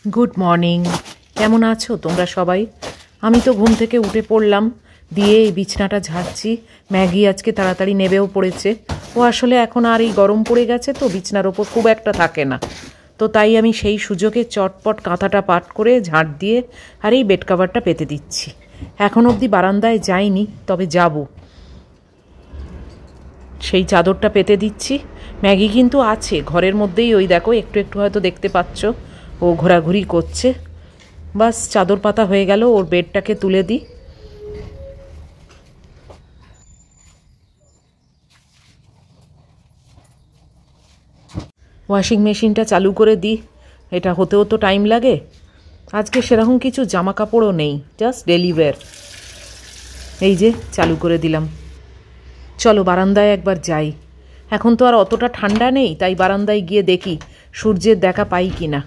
Good morning. কেমন আছো তোমরা সবাই? আমি তো ঘুম থেকে উঠে পড়লাম, দিয়ে এই বিছনাটা ঝাড়ছি। ম্যাগি আজকে তাড়াতাড়ি নেবেও পড়েছে। ও আসলে এখন আর এই গরম পড়ে গেছে তো বিছনার ওপর খুব একটা থাকে না, তো তাই আমি সেই সুযোগে চটপট কাঁথাটা পাট করে ঝাঁট দিয়ে আর এই বেড কাভারটা পেতে দিচ্ছি। এখন অবধি বারান্দায় যাইনি, তবে যাব। সেই চাদরটা পেতে দিচ্ছি। ম্যাগি কিন্তু আছে ঘরের মধ্যেই, ওই দেখো একটু একটু হয়তো দেখতে পাচ্ছ ও ঘোরাঘুরি করছে। বাস চাদর পাতা হয়ে গেল, ওর বেডটাকে তুলে দিই। ওয়াশিং মেশিনটা চালু করে দিই, এটা হতেও তো টাইম লাগে। আজকে সেরকম কিছু জামা কাপড়ও নেই, জাস্ট ডেলি ওয়্যার। এই যে চালু করে দিলাম। চলো বারান্দায় একবার যাই। এখন তো আর অতটা ঠান্ডা নেই, তাই বারান্দায় গিয়ে দেখি সূর্যের দেখা পাই কি না।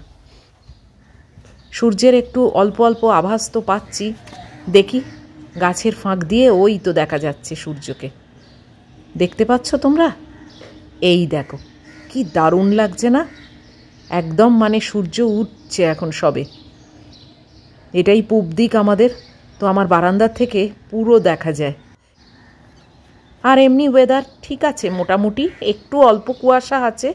সূর্যের একটু অল্প অল্প আভাস তো পাচ্ছি, দেখি গাছের ফাঁক দিয়ে ওই তো দেখা যাচ্ছে সূর্যকে। দেখতে পাচ্ছ তোমরা? এই দেখো কি দারুণ লাগছে না? একদম মানে সূর্য উঠছে এখন সবে। এটাই পূব দিক আমাদের, তো আমার বারান্দার থেকে পুরো দেখা যায়। আর এমনি ওয়েদার ঠিক আছে মোটামুটি, একটু অল্প কুয়াশা আছে,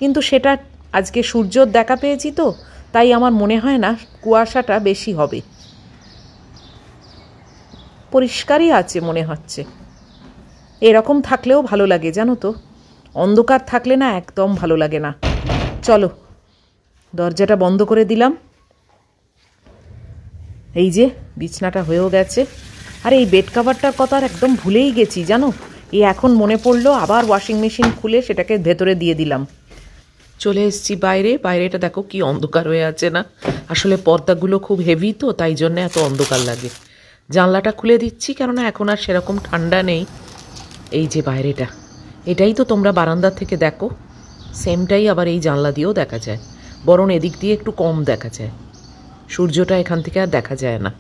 কিন্তু সেটা আজকে সূর্যর দেখা পেয়েছি তো, তাই আমার মনে হয় না কুয়াশাটা বেশি হবে। পরিষ্কারই আছে মনে হচ্ছে। এরকম থাকলেও ভালো লাগে জানো তো, অন্ধকার থাকলে না একদম ভালো লাগে না। চলো দরজাটা বন্ধ করে দিলাম। এই যে বিছনাটা হয়েও গেছে। আর এই বেড কাভারটার কথা আর একদম ভুলেই গেছি জানো, এই এখন মনে পড়লো, আবার ওয়াশিং মেশিন খুলে সেটাকে ভেতরে দিয়ে দিলাম। চলে এসেছি বাইরে। বাইরেটা দেখো কি অন্ধকার হয়ে আছে না? আসলে পর্দাগুলো খুব হেভি তো, তাই জন্য এত অন্ধকার লাগে। জানলাটা খুলে দিচ্ছি, কেননা এখন আর সেরকম ঠান্ডা নেই। এই যে বাইরেটা, এটাই তো তোমরা বারান্দার থেকে দেখো, সেমটাই আবার এই জানলা দিয়েও দেখা যায়, বরং এদিক দিয়ে একটু কম দেখা যায়। সূর্যটা এখান থেকে আর দেখা যায় না।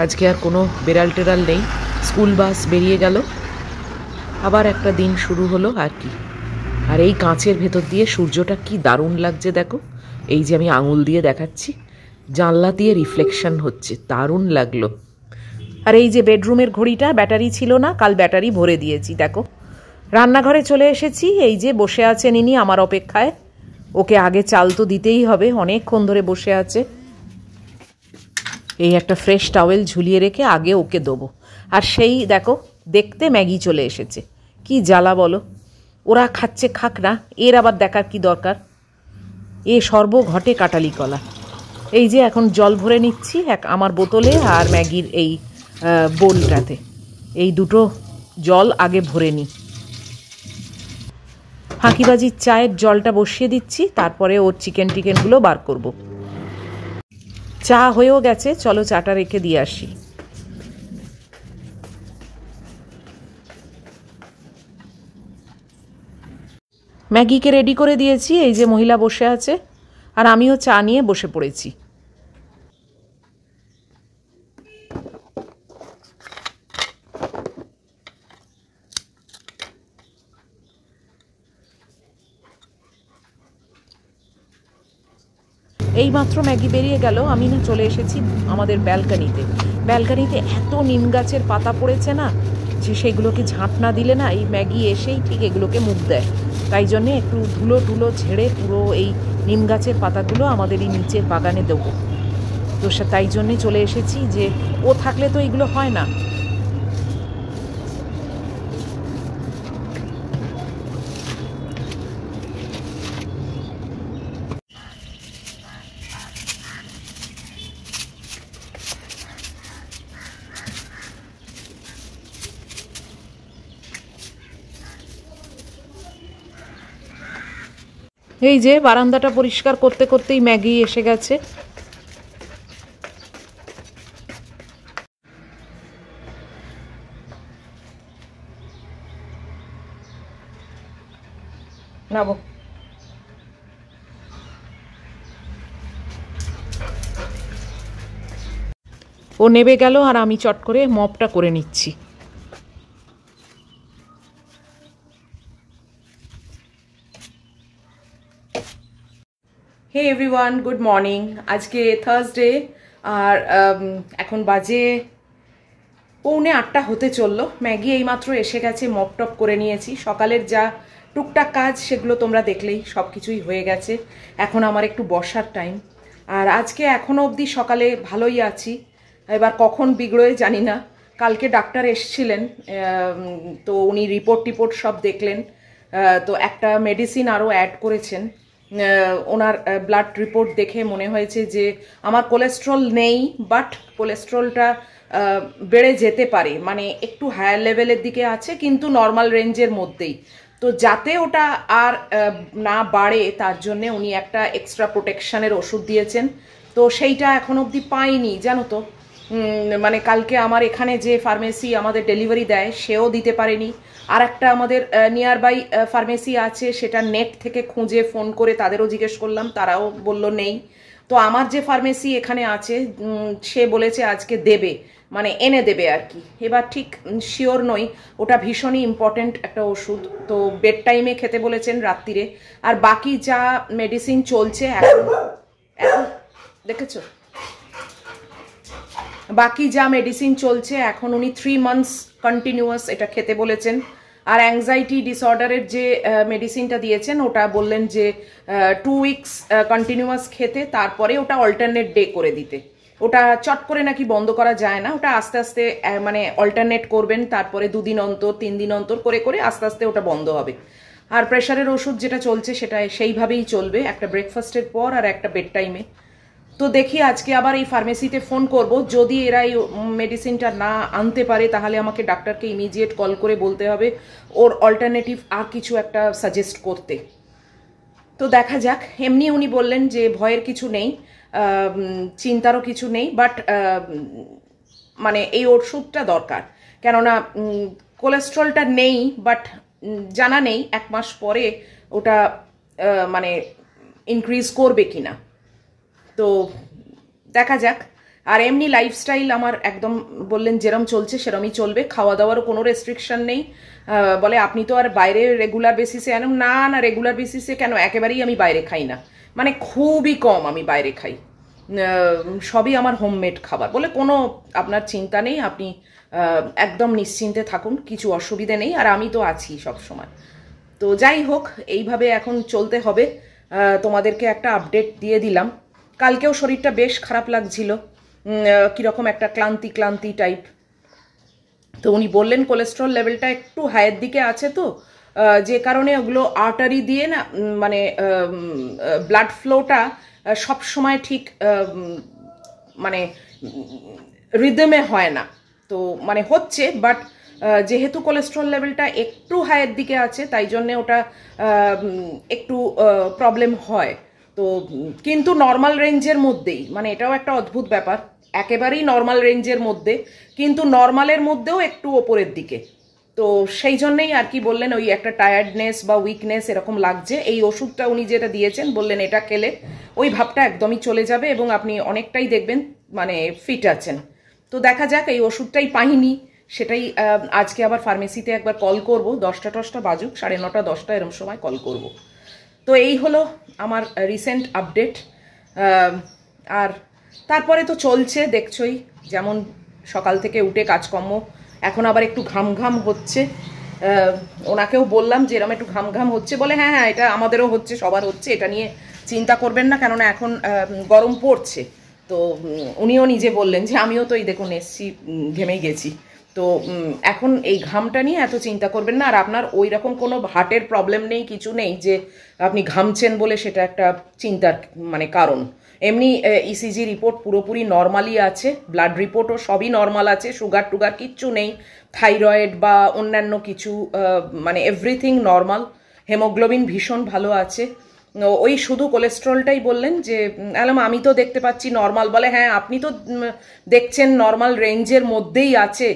আজকে আর কোনো বেড়াল টেরাল নেই, স্কুল বাস বেরিয়ে গেল, আবার একটা দিন শুরু হলো আর কি। আর এই কাঁচের ভেতর দিয়ে সূর্যটা কি দারুণ লাগছে দেখো। এই যে আমি আঙুল দিয়ে দেখাচ্ছি, জানলা দিয়ে রিফ্লেকশন হচ্ছে, দারুণ লাগলো। আর এই যে বেডরুমের ঘড়িটা ব্যাটারি ছিল না, কাল ব্যাটারি ভরে দিয়েছি দেখো। রান্নাঘরে চলে এসেছি, এই যে বসে আছেন ইনি আমার অপেক্ষায়। ওকে আগে চাল তো দিতেই হবে, অনেকক্ষণ ধরে বসে আছে। এই একটা ফ্রেশ টাওয়েল ঝুলিয়ে রেখে আগে ওকে দেবো। আর সেই দেখো দেখতে ম্যাগি চলে এসেছে। কি জ্বালা বলো, ওরা খাচ্ছে খাক না, এর আবার দেখার কি দরকার? এ সর্বঘটে কাটালি কলা। এই যে এখন জল ভরে নিচ্ছি আমার বোতলে আর ম্যাগির এই বোলটাতে। এই দুটো জল আগে ভরে নিই। ফাঁকিবাজির চায়ের জলটা বসিয়ে দিচ্ছি, তারপরে ওর চিকেন টিকেনগুলো বার করব। চা হয়েও গেছে, চলো চাটা রেখে দিয়ে আসি। ম্যাগিকে রেডি করে দিয়েছি, এই যে মহিলা বসে আছে, আর আমিও চা নিয়ে বসে পড়েছি। এইমাত্র ম্যাগি বেরিয়ে গেল, আমি না চলে এসেছি আমাদের ব্যালকানিতে। ব্যালকানিতে এত নিম গাছের পাতা পড়েছে না, যে সেগুলোকে ঝাঁট না দিলে না এই ম্যাগি এসেই ঠিক এগুলোকে মুখ দেয়। তাই জন্যে একটু ধুলো টুলো ঝেড়ে পুরো এই নিম গাছের পাতাগুলো আমাদের এই নিচের বাগানে দেবো। তো তাই জন্যে চলে এসেছি, যে ও থাকলে তো এগুলো হয় না। এই যে বারান্দাটা পরিষ্কার করতে করতেই ম্যাগি এসে গেছে। নাবো। ও নেবে গেল আর আমি চট করে মপটা করে নিচ্ছি। Hey everyone, good morning. আজকে থার্সডে আর এখন বাজে 7:45 হতে চললো। ম্যাগি এইমাত্র এসে গেছে, মপ টপ করে নিয়েছি। সকালের যা টুকটাক কাজ সেগুলো তোমরা দেখলেই, সব কিছুই হয়ে গেছে। এখন আমার একটু বসার টাইম। আর আজকে এখনও অবধি সকালে ভালোই আছি, এবার কখন বিগড়োয় জানি না। কালকে ডাক্তার এসছিলেন, তো উনি রিপোর্ট সব দেখলেন, তো একটা মেডিসিন আরও অ্যাড করেছেন। ওনার ব্লাড রিপোর্ট দেখে মনে হয়েছে যে আমার কোলেস্ট্রল নেই, বাট কোলেস্ট্রলটা বেড়ে যেতে পারে, মানে একটু হায়ার লেভেলের দিকে আছে, কিন্তু নর্মাল রেঞ্জের মধ্যেই। তো যাতে ওটা আর না বাড়ে তার জন্যে উনি একটা এক্সট্রা প্রোটেকশনের ওষুধ দিয়েছেন। তো সেইটা এখন অবধি পাইনি, জানো তো। মানে কালকে আমার এখানে যে ফার্মেসি আমাদের ডেলিভারি দেয় সেও দিতে পারেনি। আর একটা আমাদের নিয়ার বাই ফার্মেসি আছে, সেটা নেট থেকে খুঁজে ফোন করে তাদেরও জিজ্ঞেস করলাম, তারাও বলল নেই। তো আমার যে ফার্মেসি এখানে আছে সে বলেছে আজকে দেবে, মানে এনে দেবে আর কি। এবার ঠিক শিওর নই, ওটা ভীষণই ইম্পর্ট্যান্ট একটা ওষুধ। তো বেড টাইমে খেতে বলেছেন রাত্রিরে। আর বাকি যা মেডিসিন চলছে এখন দেখেছো, বাকি যা মেডিসিন চলছে এখন উনি 3 মান্থস কন্টিনিউয়াস এটা খেতে বলেছেন। আর অ্যাংজাইটি ডিসঅর্ডারের যে মেডিসিনটা দিয়েছেন ওটা বললেন যে 2 উইকস কন্টিনিউয়াস খেতে, তারপরে ওটা অল্টারনেট ডে করে দিতে। ওটা চট করে নাকি বন্ধ করা যায় না, ওটা আস্তে আস্তে মানে অল্টারনেট করবেন, তারপরে 2 দিন অন্তর 3 দিন অন্তর করে করে আস্তে আস্তে ওটা বন্ধ হবে। আর প্রেশারের ওষুধ যেটা চলছে সেটা সেইভাবেই চলবে, একটা ব্রেকফাস্টের পর আর একটা বেড টাইমে। তো দেখি আজকে আবার এই ফার্মেসিতে ফোন করব, যদি এরা এই মেডিসিনটা না আনতে পারে তাহলে আমাকে ডাক্তারকে ইমিডিয়েট কল করে বলতে হবে ওর অল্টারনেটিভ আর কিছু একটা সাজেস্ট করতে। তো দেখা যাক। এমনি উনি বললেন যে ভয়ের কিছু নেই, চিন্তারও কিছু নেই, বাট মানে এই ওষুধটা দরকার, কেননা কোলেস্ট্রলটা নেই, বাট জানা নেই 1 মাস পরে ওটা মানে ইনক্রিজ করবে কিনা। তো দেখা যাক। আর এমনি লাইফস্টাইল আমার একদম বললেন যেরম চলছে সেরমই চলবে, খাওয়া দাওয়ারও কোনো রেস্ট্রিকশন নেই। বলে আপনি তো আর বাইরে রেগুলার বেসিসে আনেন না, না রেগুলার বেসিসে কেন, একেবারেই আমি বাইরে খাই না, মানে খুবই কম আমি বাইরে খাই, সবই আমার হোমমেড খাবার। বলে কোনো আপনার চিন্তা নেই, আপনি একদম নিশ্চিন্তে থাকুন, কিছু অসুবিধে নেই, আর আমি তো আছি সব সময়। তো যাই হোক, এইভাবে এখন চলতে হবে। তোমাদেরকে একটা আপডেট দিয়ে দিলাম। কালকেও শরীরটা বেশ খারাপ লাগছিল, কীরকম একটা ক্লান্তি ক্লান্তি টাইপ। তো উনি বললেন কোলেস্ট্রল লেভেলটা একটু হাইয়ের দিকে আছে, তো যে কারণে ওগুলো আর্টারি দিয়ে না, মানে ব্লাড ফ্লোটা সব সময় ঠিক মানে রিদমে হয় না। তো মানে হচ্ছে, বাট যেহেতু কোলেস্ট্রল লেভেলটা একটু হাইয়ের দিকে আছে তাই জন্যে ওটা একটু প্রবলেম হয়। তো কিন্তু নর্মাল রেঞ্জের মধ্যেই, মানে এটাও একটা অদ্ভুত ব্যাপার, একেবারেই নর্মাল রেঞ্জের মধ্যে, কিন্তু নর্মালের মধ্যেও একটু ওপরের দিকে। তো সেই জন্যেই আর কি বললেন ওই একটা টায়ার্ডনেস বা উইকনেস এরকম লাগছে। এই ওষুধটা উনি যেটা দিয়েছেন বললেন এটা খেলে ওই ভাবটা একদমই চলে যাবে এবং আপনি অনেকটাই দেখবেন মানে ফিট আছেন। তো দেখা যাক, এই ওষুধটাই পাইনি, সেটাই আজকে আবার ফার্মেসিতে একবার কল করব, 10টা বাজুক, 9:30 10টা এরম সময় কল করব। তো এই হলো আমার রিসেন্ট আপডেট। আর তারপরে তো চলছে দেখছই, যেমন সকাল থেকে উঠে কাজকর্ম, এখন আবার একটু ঘাম ঘাম হচ্ছে। ওনাকেও বললাম যে এরকম একটু ঘাম ঘাম হচ্ছে, বলে হ্যাঁ হ্যাঁ এটা আমাদেরও হচ্ছে, সবার হচ্ছে, এটা নিয়ে চিন্তা করবেন না, কেননা এখন গরম পড়ছে। তো উনিও নিজে বললেন যে আমিও তো এই দেখুন এসছি, ঘেমেই গেছি। তো এখন এই ঘামটা নিয়ে এত চিন্তা করবেন না। আর আপনার ওই রকম কোনো হার্টের প্রবলেম নেই, কিছু নেই যে আপনি ঘামছেন বলে সেটা একটা চিন্তার মানে কারণ। এমনি ইসিজি রিপোর্ট পুরোপুরি নর্মালই আছে, ব্লাড রিপোর্টও সবই নর্মাল আছে, সুগার টুগার কিচ্ছু নেই, থাইরয়েড বা অন্যান্য কিছু, মানে এভরিথিং নর্মাল। হেমোগ্লোবিন ভীষণ ভালো আছে। ওই শুধু কোলেস্ট্রলটাই বললেন যে আলাম আমি তো দেখতে পাচ্ছি নর্মাল। বলে হ্যাঁ আপনি তো দেখছেন নর্মাল রেঞ্জের মধ্যেই আছে,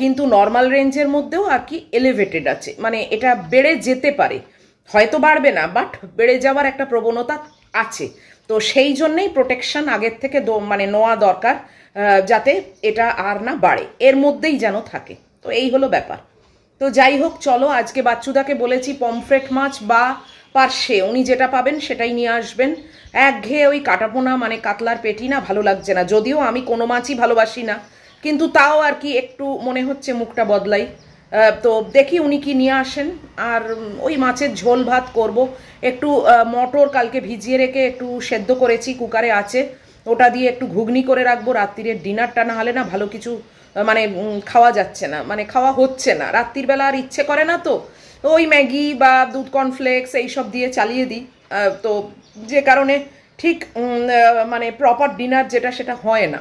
কিন্তু নর্মাল রেঞ্জের মধ্যেও আর কি এলিভেটেড আছে, মানে এটা বেড়ে যেতে পারে, হয়তো বাড়বে না, বাট বেড়ে যাওয়ার একটা প্রবণতা আছে। তো সেই জন্যেই প্রোটেকশন আগের থেকে মানে নেওয়া দরকার, যাতে এটা আর না বাড়ে, এর মধ্যেই যেন থাকে। তো এই হলো ব্যাপার। তো যাই হোক, চলো আজকে বাচ্চুদাকে বলেছি পমফ্রেট মাছ বা পার্শ্বে উনি যেটা পাবেন সেটাই নিয়ে আসবেন। একঘেয়ে ওই কাটাপোনা মানে কাতলার পেটি না ভালো লাগছে না, যদিও আমি কোনো মাছই ভালোবাসি না, কিন্তু তাও আর কি একটু মনে হচ্ছে মুখটা বদলাই। তো দেখি উনি কি নিয়ে আসেন। আর ওই মাছের ঝোল ভাত করব। একটু মটর কালকে ভিজিয়ে রেখে একটু সেদ্ধ করেছি, কুকারে আছে, ওটা দিয়ে একটু ঘুগনি করে রাখবো। রাত্রিরের ডিনারটা না হলে না ভালো কিছু মানে খাওয়া যাচ্ছে না, মানে খাওয়া হচ্ছে না, রাত্রির বেলা আর ইচ্ছে করে না, তো ওই ম্যাগি বা দুধ কর্নফ্লেক্স এইসব দিয়ে চালিয়ে দিই। তো যে কারণে ঠিক মানে প্রপার ডিনার যেটা সেটা হয় না।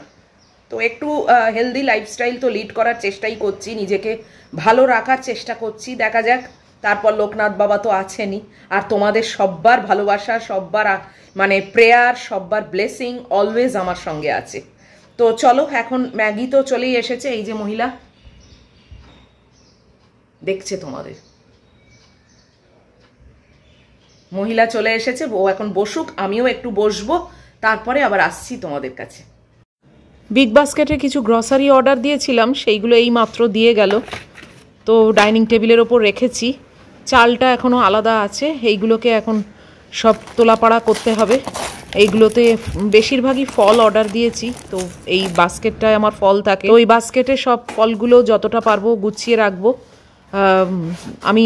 তো একটু হেলদি লাইফস্টাইল তো লিড করার চেষ্টাই করছি, নিজেকে ভালো রাখার চেষ্টা করছি, দেখা যাক। তারপর লোকনাথ বাবা তো আছেনই, আর তোমাদের সব্বার ভালোবাসা, সব্বার মানে প্রেয়ার, সব্বার ব্লেসিং অলওয়েজ আমার সঙ্গে আছে। তো চলো, এখন ম্যাগি তো চলেই এসেছে, এই যে মহিলা দেখছে তোমাদের, মহিলা চলে এসেছে, ও এখন বসুক, আমিও একটু বসবো, তারপরে আবার আসছি তোমাদের কাছে। বিগ বাস্কেটে কিছু গ্রসারি অর্ডার দিয়েছিলাম, সেইগুলো এই মাত্র দিয়ে গেল, তো ডাইনিং টেবিলের ওপর রেখেছি। চালটা এখনও আলাদা আছে, এইগুলোকে এখন সব তোলাপাড়া করতে হবে। এইগুলোতে বেশিরভাগই ফল অর্ডার দিয়েছি, তো এই বাস্কেটটায় আমার ফল থাকে, ওই বাস্কেটে সব ফলগুলো যতটা পারবো গুছিয়ে রাখবো। আমি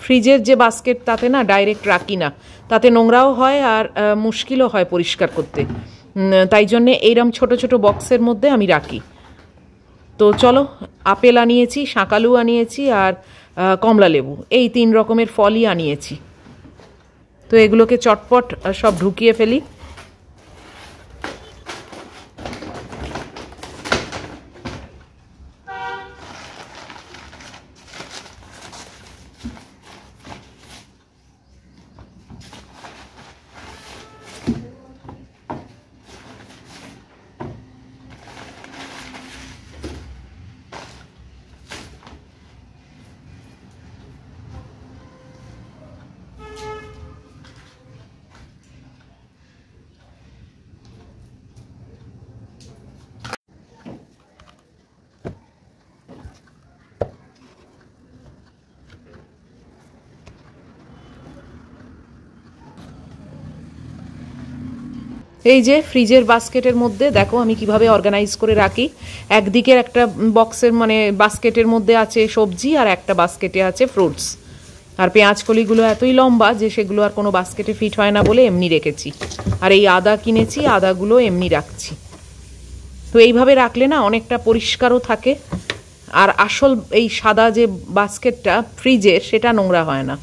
ফ্রিজের যে বাস্কেট তাতে না ডাইরেক্ট রাখি না, তাতে নোংরাও হয় আর মুশকিলও হয় পরিষ্কার করতে, তাই জন্যে এইরকম ছোট ছোট বক্সের মধ্যে আমি রাখি। তো চলো, আপেল আনিয়েছি, শাঁকালু আনিয়েছি আর কমলা লেবু, এই 3 রকমের ফলই আনিয়েছি। তো এগুলোকে চটপট সব ঢুকিয়ে ফেলি। এই যে ফ্রিজের বাস্কেটের মধ্যে দেখো আমি কিভাবে অর্গানাইজ করে রাখি। একদিকের একটা বক্সের মানে বাস্কেটের মধ্যে আছে সবজি, আর একটা বাস্কেটে আছে ফ্রুটস। আর পেঁয়াজকলিগুলো এতই লম্বা যে সেগুলো আর কোনো বাস্কেটে ফিট হয় না বলে এমনি রেখেছি। আর এই আদা কিনেছি, আদাগুলো এমনি রাখছি। তো এইভাবে রাখলে না অনেকটা পরিষ্কারও থাকে, আর আসল এই সাদা যে বাস্কেটটা ফ্রিজের সেটা নোংরা হয় না।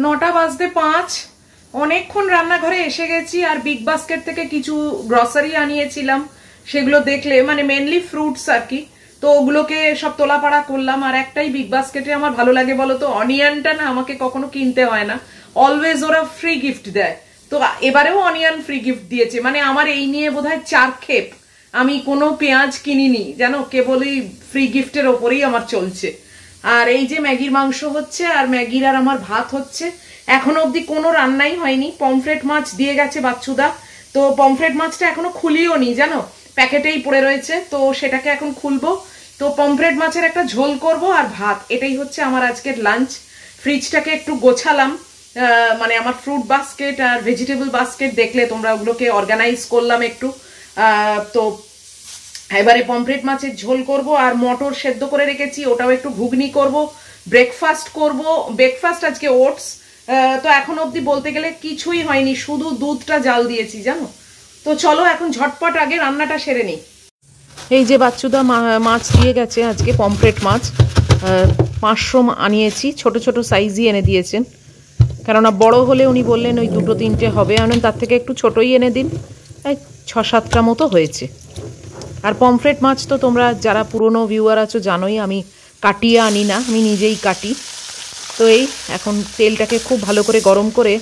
নটা বাজতে 5, অনেকক্ষণ রান্নাঘরে এসে গেছি। আর বিগ বাস্কেট থেকে কিছু গ্রসারি আনিয়েছিলাম, সেগুলো দেখলে মানে মেনলি ফ্রুটস আর কি, তো ওগুলোকে সব তোলাপাড়া করলাম। আর একটাই বিগ বাস্কেটে আমার ভালো লাগে বলো তো, অনিয়নটা না আমাকে কখনো কিনতে হয় না, অলওয়েজ ওরা ফ্রি গিফট দেয়। তো এবারেও অনিয়ন ফ্রি গিফট দিয়েছে, মানে আমার এই নিয়ে বোধহয় 4 ক্ষেপ আমি কোনো পেঁয়াজ কিনিনি জানো, কেবলই ফ্রি গিফটের ওপরেই আমার চলছে। আর এই যে ম্যাগির মাংস হচ্ছে, আর ম্যাগির আর আমার ভাত হচ্ছে। এখনো অবধি কোনো রান্নাই হয়নি। পমফ্রেট মাছ দিয়ে গেছে বাচ্চুদা, তো পমফ্রেট মাছটা এখনো খুলিও নি জানো, প্যাকেটেই পড়ে রয়েছে, তো সেটাকে এখন খুলবো। তো পমফ্রেট মাছের একটা ঝোল করব আর ভাত, এটাই হচ্ছে আমার আজকের লাঞ্চ। ফ্রিজটাকে একটু গোছালাম, মানে আমার ফ্রুট বাস্কেট আর ভেজিটেবল বাস্কেট দেখলে তোমরা, ওগুলোকে অর্গানাইজ করলাম একটু। তো এবারে পমফ্রেট মাছের ঝোল করব, আর মটর সেদ্ধ করে রেখেছি, ওটাও একটু ঘুগনি করব। ব্রেকফাস্ট করব, ব্রেকফাস্ট আজকে ওটস। তো এখন অবধি বলতে গেলে কিছুই হয়নি, শুধু দুধটা জাল দিয়েছি জানো। তো চলো এখন ঝটপট আগে রান্নাটা সেরে নিই। এই যে বাচ্চুদা মাছ দিয়ে গেছে আজকে, পমফ্রেট মাছ 500 আনিয়েছি, ছোট ছোট সাইজই এনে দিয়েছেন, কেননা বড় হলে উনি বললেন ওই 2-3টে হবে, তার থেকে একটু ছোটই এনে দিন। 6-7টা মতো হয়েছে। আর পমফ্রেট মাছ তো তোমরা যারা পুরনো ভিউয়ার আছো জানোই, আমি কাটিয়ে আনি না, আমি নিজেই কাটি। তো এই এখন তেলটাকে খুব ভালো করে গরম করে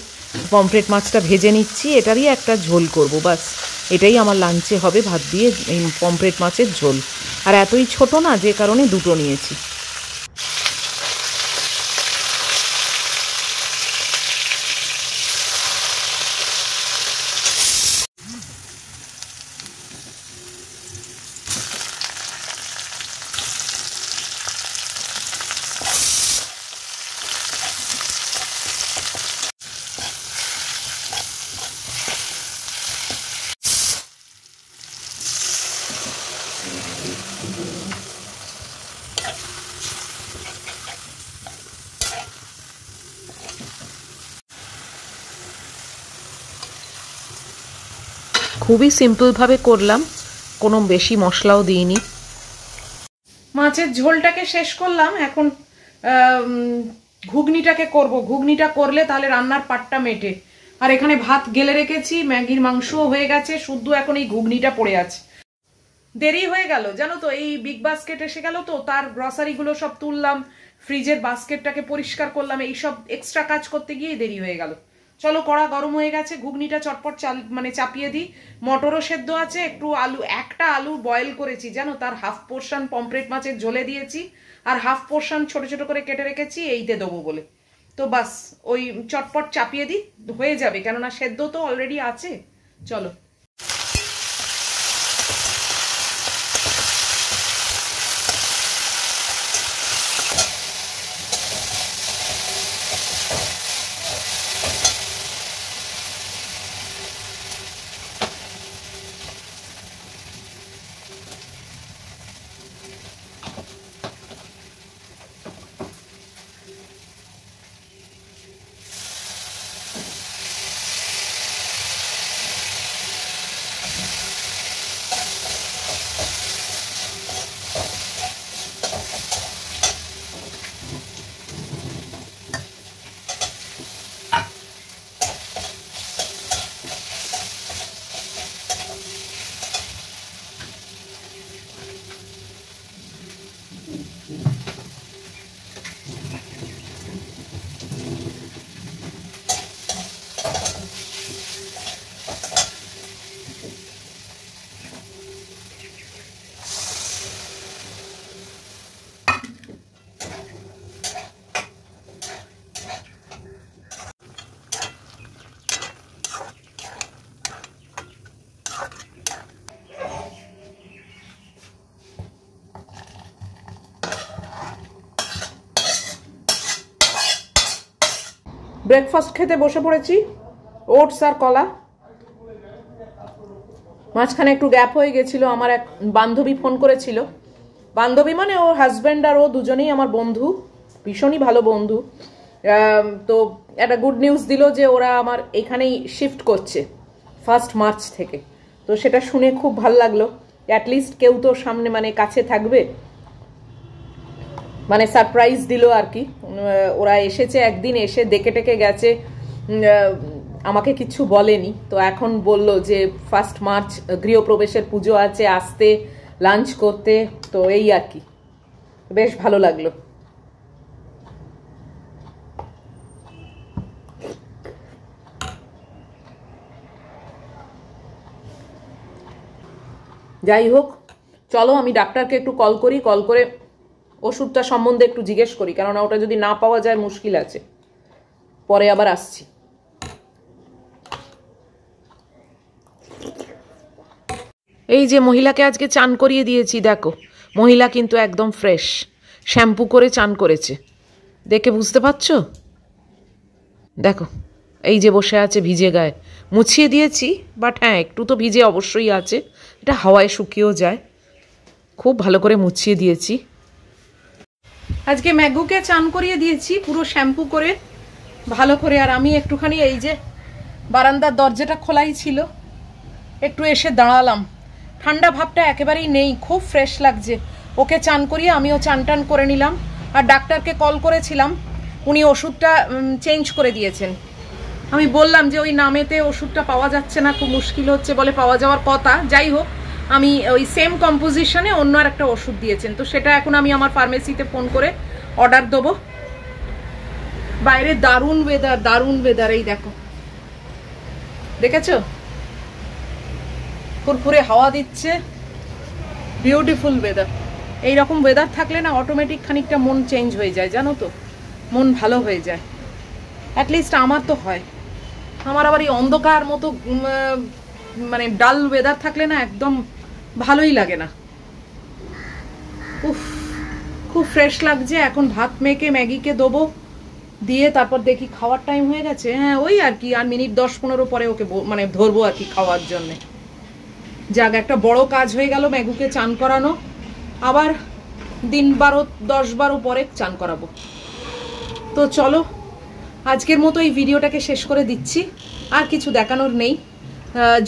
পমফ্রেট মাছটা ভেজে নিচ্ছি, এটারই একটা ঝোল করব, বাস এটাই আমার লাঞ্চে হবে, ভাত দিয়ে এই পমফ্রেট মাছের ঝোল। আর এতই ছোট না, যে কারণে 2টো নিয়েছি। খুবই সিম্পলভাবে করলাম, কোনো বেশি মশলাও দিইনি। মাছের ঝোলটাকে শেষ করলাম, এখন ঘুগনিটাকে করব। ঘুগনিটা করলে তাহলে রান্নার পাটটা মেটে। আর এখানে ভাত গেলে রেখেছি, ম্যাগির মাংসও হয়ে গেছে, শুদ্ধ এখন এই ঘুগনিটা পড়ে আছে। দেরি হয়ে গেল জানো তো, এই বিগ বাস্কেট এসে গেল তো, তার গ্রসারিগুলো সব তুললাম, ফ্রিজের বাস্কেটটাকে পরিষ্কার করলাম, এইসব এক্সট্রা কাজ করতে গিয়ে দেরি হয়ে গেল। চলো, কড়া গরম হয়ে গেছে, ঘুগনিটা চটপট চাপিয়ে দিই। মটরও সেদ্ধ আছে, একটু আলু, একটা আলু বয়েল করেছি জানো, তার হাফ পোর্শন পমফ্রেট মাছের ঝোলে দিয়েছি, আর হাফ পোর্শন ছোট ছোট করে কেটে রেখেছি এইতে দেবো বলে। তো বাস ওই চটপট চাপিয়ে দিই, হয়ে যাবে, কেননা সেদ্ধ তো অলরেডি আছে। চলো। ব্রেকফাস্ট খেতে বসে পড়েছি, ওটস আর কলা। মাঝখানে একটু গ্যাপ হয়ে গেছিল, আমার এক বান্ধবী ফোন করেছিল। বান্ধবী মানে ওর হাজব্যান্ড আর ও দুজনেই আমার বন্ধু, ভীষণই ভালো বন্ধু। তো একটা গুড নিউজ দিল যে ওরা আমার এখানেই শিফট করছে 1 মার্চ থেকে। তো সেটা শুনে খুব ভালো লাগলো, অ্যাটলিস্ট কেউ তো সামনে মানে কাছে থাকবে, মানে সারপ্রাইজ দিল আর কি। ওরা এসেছে একদিন, এসে দেখে টেকে গেছে, আমাকে কিছু বলেনি। তো এখন বলল যে 1 মার্চ গৃহপ্রবেশের পুজো আছে, আসতে লাঞ্চ করতে। তো এই আর কি, বেশ ভালো লাগলো। যাই হোক, চলো আমি ডাক্তারকে একটু কল করি, কল করে ওষুধটা সম্বন্ধে একটু জিজ্ঞেস করি, কেননা ওটা যদি না পাওয়া যায় মুশকিল আছে। পরে আবার আসছি। এই যে মহিলাকে আজকে চান করিয়ে দিয়েছি, দেখো মহিলা কিন্তু একদম ফ্রেশ, শ্যাম্পু করে চান করেছে, দেখে বুঝতে পারছো? দেখো এই যে বসে আছে ভিজে গায়ে, মুছিয়ে দিয়েছি, বাট হ্যাঁ একটু তো ভিজে অবশ্যই আছে, এটা হাওয়ায় শুকিয়েও যায়। খুব ভালো করে মুছিয়ে দিয়েছি। আজকে ম্যাগুকে চান করিয়ে দিয়েছি পুরো শ্যাম্পু করে ভালো করে। আর আমি একটুখানি এই যে বারান্দার দরজাটা খোলাই ছিল, একটু এসে দাঁড়ালাম, ঠান্ডা ভাবটা একেবারেই নেই, খুব ফ্রেশ লাগছে। ওকে চান করিয়ে আমিও চান টান করে নিলাম। আর ডাক্তারকে কল করেছিলাম, উনি ওষুধটা চেঞ্জ করে দিয়েছেন। আমি বললাম যে ওই নামেতে ওষুধটা পাওয়া যাচ্ছে না, খুব মুশকিল হচ্ছে, বলে পাওয়া যাওয়ার কথা। যাই হোক, আমি ওই সেম কম্পোজিশনে অন্য আর একটা ওষুধ দিয়েছেন, তো সেটা এখন আমি আমার ফার্মেসিতে ফোন করে অর্ডার দেবো। বাইরে দারুণ ওয়েদার, দারুণ ওয়েদার, এই দেখো, দেখেছো ফুরফুরে হাওয়া দিচ্ছে, বিউটিফুল ওয়েদার। এইরকম ওয়েদার থাকলে না অটোমেটিক খানিকটা মন চেঞ্জ হয়ে যায়, জানো তো, মন ভালো হয়ে যায়, অ্যাটলিস্ট আমার তো হয়। আমার আবার এই অন্ধকার মতো মানে ডাল ওয়েদার থাকলে না একদম ভালোই লাগে না। উফ, খুব ফ্রেশ লাগছে। এখন ভাত মেখে ম্যাগিকে দেবো, দিয়ে তারপর দেখি খাওয়ার টাইম হয়ে গেছে। হ্যাঁ ওই আর কি, আর মিনিট 10-15 পরে ওকে মানে ধরবো আর কি খাওয়ার জন্যে। যাক, একটা বড় কাজ হয়ে গেল, ম্যাগুকে চান করানো। আবার দিন 10-12 পরে চান করাবো। তো চলো আজকের মতো এই ভিডিওটাকে শেষ করে দিচ্ছি, আর কিছু দেখানোর নেই।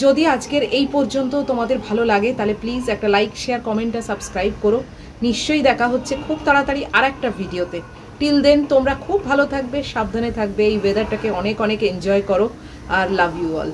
যদি আজকের এই পর্যন্ত তোমাদের ভালো লাগে তাহলে প্লিজ একটা লাইক শেয়ার কমেন্ট আর সাবস্ক্রাইব করো। নিশ্চয়ই দেখা হচ্ছে খুব তাড়াতাড়ি আর একটা ভিডিওতে। টিল দেন তোমরা খুব ভালো থাকবে, সাবধানে থাকবে, এই ওয়েদারটাকে অনেক অনেক এনজয় করো আর লাভ ইউ অল।